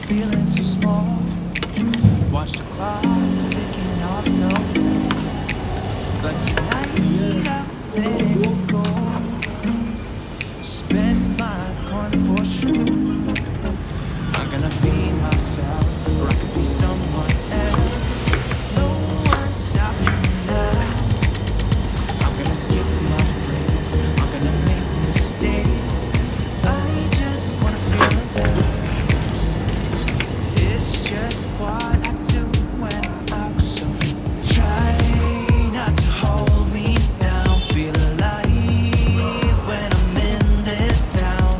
feeling so small. Watch the clock ticking off, no. But tonight I'm letting it go. Spend my coin for sure. I'm gonna be myself, or I could be someone else. No one's stopping me now. I'm gonna skip my friends. I'm gonna make mistakes. I just wanna feel alive. It's just what I do when I'm out. So try not to hold me down. Feel alive when I'm in this town.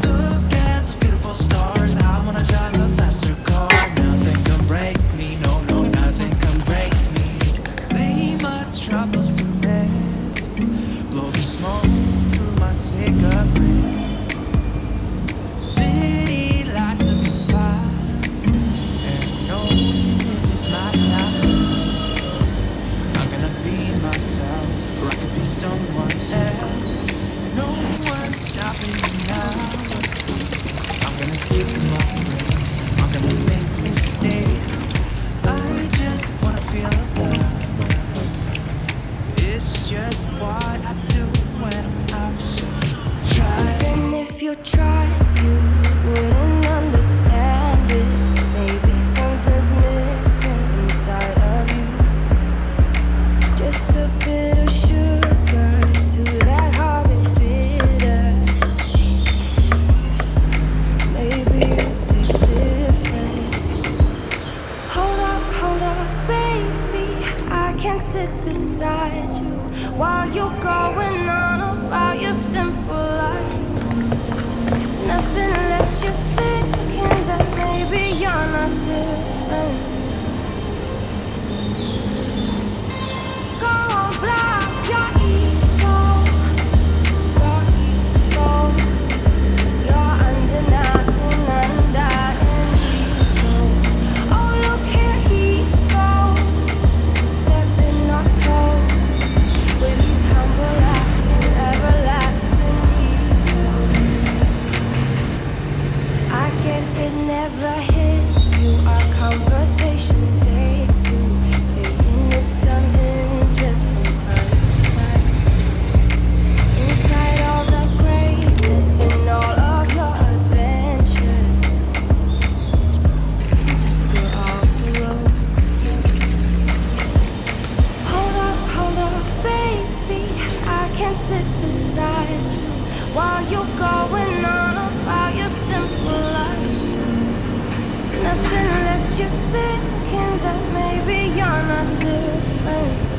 Look at those beautiful stars. I wanna drive a faster car. Nothing can break me. No, no, nothing can break me. Lay my troubles to rest. Blow the smoke through my cigarette. City lights looking fine. And I know this is my time. I'm gonna be myself, or I could be someone else. No one's stopping me now. I'm gonna skip my friends. I'm gonna make mistakes. I just wanna feel alive. It's just what I do when I'm out. So try. Even if you try, you wouldn't understand it. Maybe something's missing inside of you. Just a bit of sugar to that horrid bitter. Maybe you taste different. Hold up, baby. I can sit beside you while you're going on about your simple life. Nothing left you thinking that maybe you're not different. Go on, block your ego, your ego, your undying ego. Oh, look here he goes, stepping on toes with his humble and everlasting ego. I guess it never hit you. Our conversation takes two, paying it some interest from time to time. Inside all the greatness and all of your adventures, you're all alone. Hold up, baby. I can sit beside you while you're going on about your simple life. Nothing left you thinking that maybe you're not different.